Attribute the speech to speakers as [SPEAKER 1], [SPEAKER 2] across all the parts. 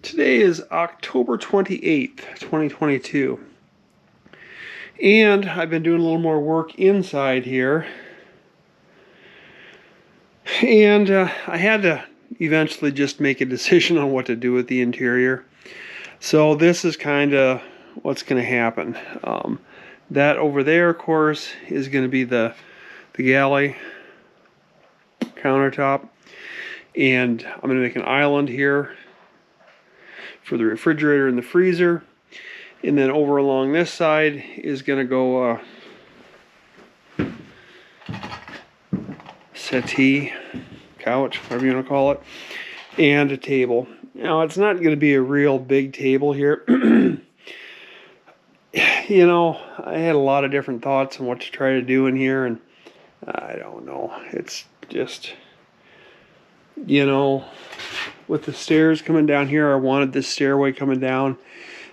[SPEAKER 1] Today is October 28th, 2022, and I've been doing a little more work inside here, and I had to eventually just make a decision on what to do with the interior. So this is kind of what's going to happen. That over there, of course, is going to be the galley countertop, and I'm going to make an island here for the refrigerator and the freezer, and then over along this side is going to go settee, couch, whatever you want to call it, and a table. Now it's not going to be a real big table here. You know, I had a lot of different thoughts on what to try to do in here, and I don't know. It's just, you know, with the stairs coming down here, I wanted this stairway coming down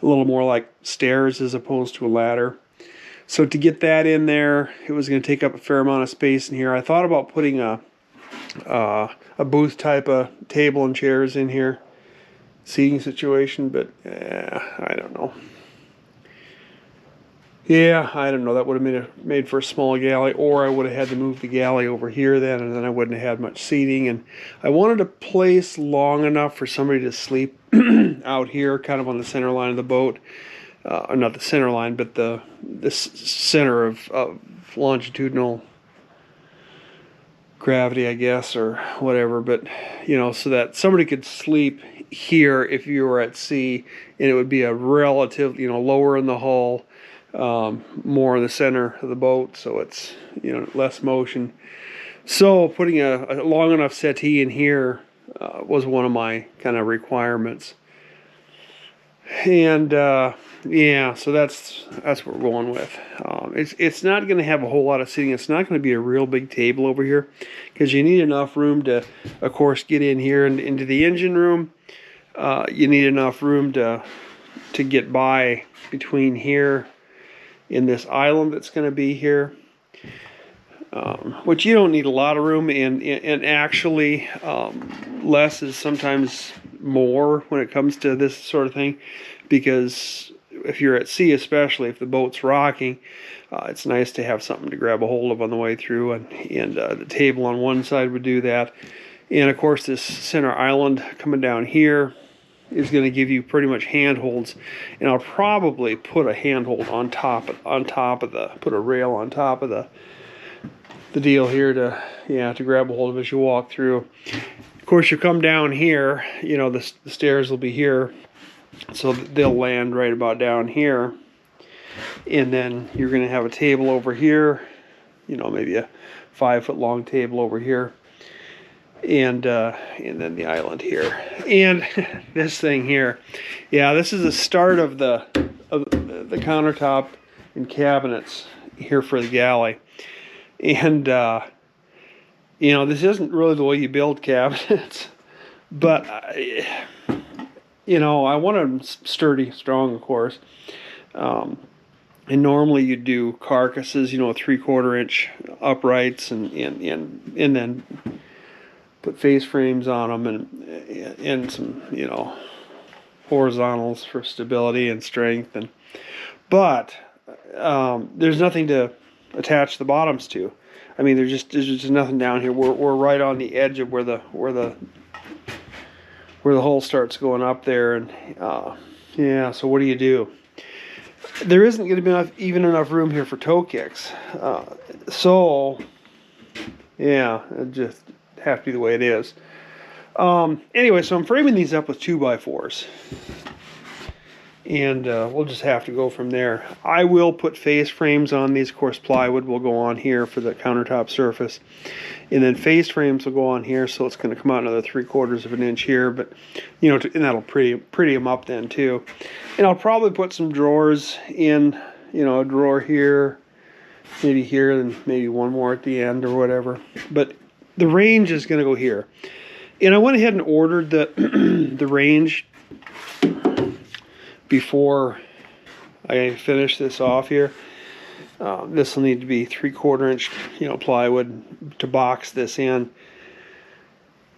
[SPEAKER 1] a little more like stairs as opposed to a ladder. So to get that in there, it was going to take up a fair amount of space in here. I thought about putting a booth type of table and chairs in here, seating situation, but I don't know. Yeah, I don't know. That would have made for a small galley, or I would have had to move the galley over here then, and then I wouldn't have had much seating. And I wanted a place long enough for somebody to sleep out here, kind of on the center line of the boat. Or not the center line, but the center of longitudinal gravity, I guess, or whatever. But, you know, so that somebody could sleep here if you were at sea, and it would be a relative, you know, lower in the hull, more in the center of the boat, so it's, you know, less motion. So putting a long enough settee in here was one of my kind of requirements. And yeah, so that's what we're going with. It's not going to have a whole lot of seating. It's not going to be a real big table over here, because you need enough room to, of course, get in here and into the engine room. You need enough room to get by between here in this island that's going to be here, which you don't need a lot of room, and actually less is sometimes more when it comes to this sort of thing, because if you're at sea, especially if the boat's rocking, it's nice to have something to grab a hold of on the way through, and the table on one side would do that. And of course this center island coming down here is going to give you pretty much handholds, and I'll probably put a handhold on top of the, put a rail on top of the deal here to grab a hold of as you walk through. Of course, you come down here, you know, the stairs will be here, so they'll land right about down here, and then you're going to have a table over here, you know, maybe a 5-foot long table over here, and then the island here, and this thing here. Yeah, this is the start of the countertop and cabinets here for the galley. And you know, this isn't really the way you build cabinets, but you know, I want them sturdy, strong, of course. And normally you do carcasses, you know, 3/4 inch uprights, and then put face frames on them, and some, you know, horizontals for stability and strength. But there's nothing to attach the bottoms to. I mean, there's just nothing down here. We're right on the edge of where the hull starts going up there, and yeah. So what do? There isn't going to be even enough room here for toe kicks. So yeah, it just have to be the way it is. Anyway, so I'm framing these up with 2x4s, and we'll just have to go from there. I will put face frames on these. Of course, plywood will go on here for the countertop surface, and then face frames will go on here, so it's going to come out another 3/4 of an inch here, but you know, and that'll pretty them up then too. And I'll probably put some drawers in, you know, a drawer here, maybe here, and maybe one more at the end or whatever, but the range is going to go here. And I went ahead and ordered the the range before I finish this off here. This will need to be 3/4 inch, you know, plywood to box this in.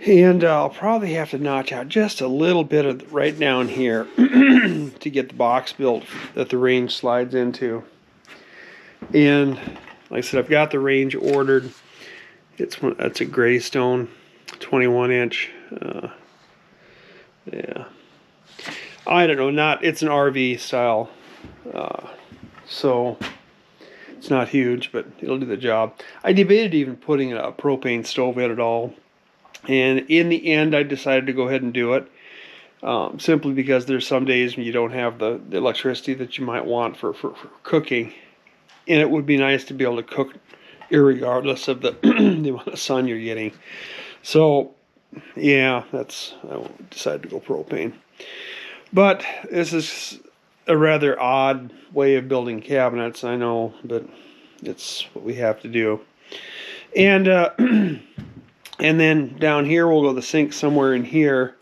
[SPEAKER 1] And I'll probably have to notch out just a little bit of right down here to get the box built that the range slides into. And like I said, I've got the range ordered. That's a gray stone, 21 inch. Yeah, I don't know. It's an RV style, so it's not huge, but it'll do the job. I debated even putting a propane stove in at all, and in the end, I decided to go ahead and do it. Simply because there's some days when you don't have the electricity that you might want for cooking, and it would be nice to be able to cook irregardless of the the amount of sun you're getting. So yeah, I decided to go propane. But this is a rather odd way of building cabinets, I know, but it's what we have to do. And and then down here we'll go the sink somewhere in here.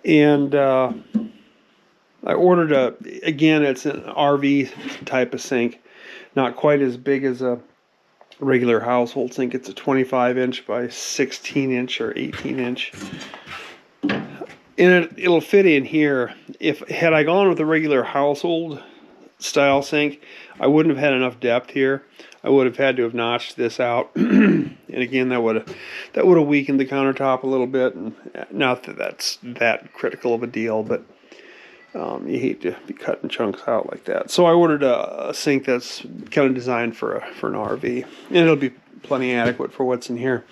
[SPEAKER 1] And I ordered again, it's an RV type of sink, not quite as big as a regular household sink. It's a 25 inch by 16 inch or 18 inch. And it'll fit in here. Had I gone with a regular household style sink, I wouldn't have had enough depth here. I would have had to have notched this out, and again, that would have weakened the countertop a little bit. And not that that's that critical of a deal, but you hate to be cutting chunks out like that. So I ordered a sink that's kind of designed for an RV, and it'll be plenty adequate for what's in here.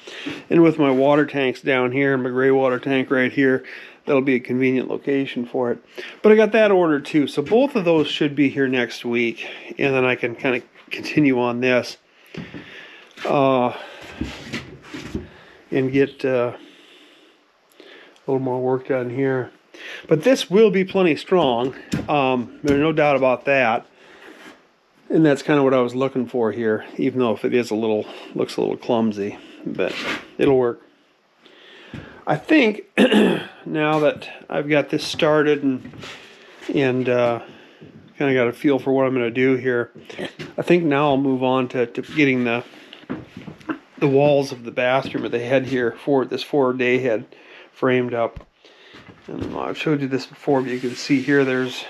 [SPEAKER 1] And with my water tanks down here, my gray water tank right here, that'll be a convenient location for it. But I got that ordered too, so both of those should be here next week, and then I can kind of continue on this and get a little more work done here. But this will be plenty strong. There's no doubt about that. And that's kind of what I was looking for here, even though if it is looks a little clumsy, but it'll work. I think now that I've got this started and kind of got a feel for what I'm going to do here, I think now I'll move on to getting the walls of the bathroom or the head here for this 4-day head framed up. And I've showed you this before, but you can see here there's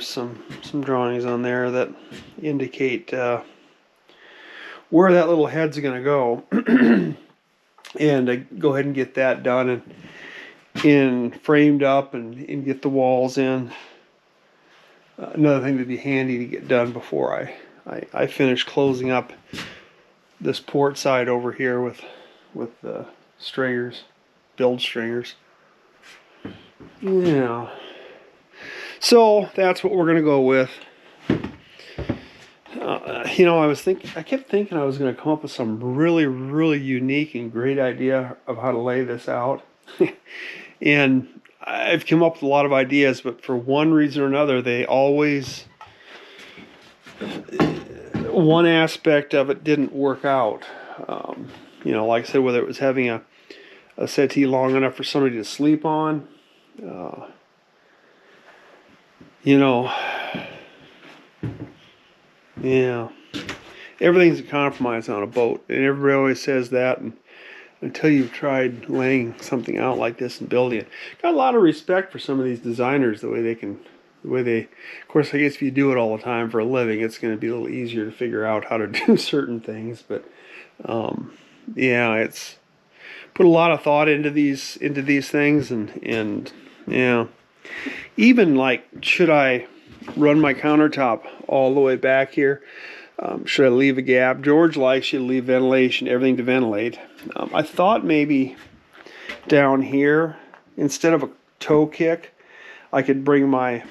[SPEAKER 1] some drawings on there that indicate where that little head's going to go. And go ahead and get that done and framed up and get the walls in. Another thing that'd be handy to get done before I finish closing up this port side over here with the stringers, build stringers. Yeah. So that's what we're gonna go with. I kept thinking I was going to come up with some really, really unique and great idea of how to lay this out. And I've come up with a lot of ideas, but for one reason or another, one aspect of it didn't work out. Like I said, whether it was having a settee long enough for somebody to sleep on, yeah. Everything's a compromise on a boat, and everybody always says that, and until you've tried laying something out like this and building it. Got a lot of respect for some of these designers, of course, I guess if you do it all the time for a living, it's going to be a little easier to figure out how to do certain things, but yeah, it's put a lot of thought into these things, and yeah, even like, should I run my countertop all the way back here? Should I leave a gap? George likes you to leave ventilation, everything to ventilate. I thought maybe down here, instead of a toe kick, I could bring my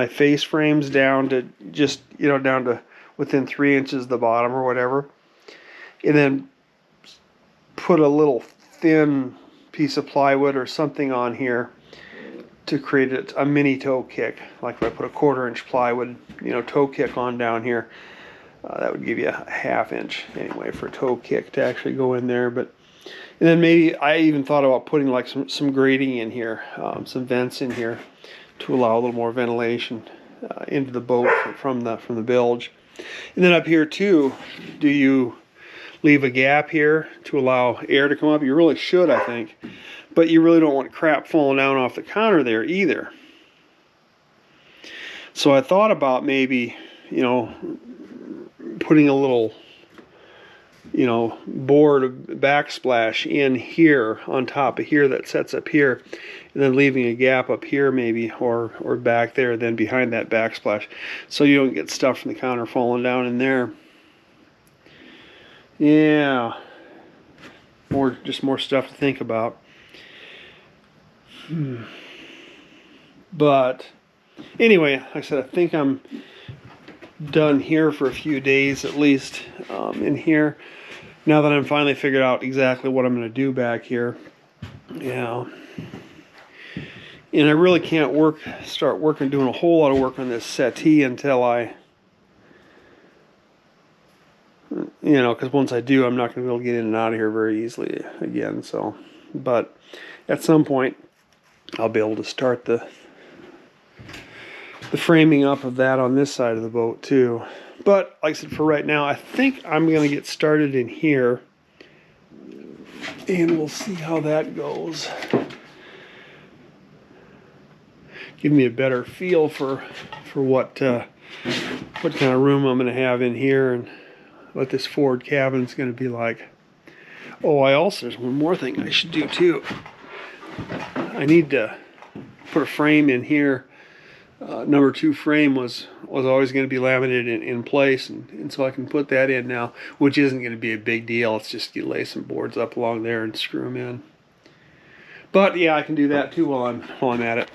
[SPEAKER 1] face frames down to just, down to within 3 inches of the bottom or whatever. And then put a little thin piece of plywood or something on here to create a mini toe kick. Like if I put a 1/4 inch plywood, toe kick on down here. That would give you a 1/2 inch anyway for a toe kick to actually go in there. And then maybe I even thought about putting like some grating in here, some vents in here to allow a little more ventilation into the boat from the bilge. And then up here too, do you leave a gap here to allow air to come up. You really should, I think. But you really don't want crap falling down off the counter there either. So I thought about maybe, you know, putting a little, you know, board backsplash in here on top of here that sets up here, and then leaving a gap up here maybe, or back there, then behind that backsplash, so you don't get stuff from the counter falling down in there. Yeah, just more stuff to think about. But anyway, like I said, I think I'm done here for a few days at least in here. Now that I'm finally figured out exactly what I'm going to do back here. Yeah. And I really can't start doing a whole lot of work on this settee until I, you know, because once I do, I'm not going to be able to get in and out of here very easily again. So, but at some point, I'll be able to start the framing up of that on this side of the boat too. But like I said, for right now, I think I'm going to get started in here, and we'll see how that goes. Give me a better feel for what kind of room I'm going to have in here and what this forward cabin is going to be like. Oh, there's one more thing I should do too. I need to put a frame in here. Number 2 frame was always going to be laminated in place, and so I can put that in now, which isn't going to be a big deal. It's just you lay some boards up along there and screw them in. But yeah, I can do that too while I'm at it.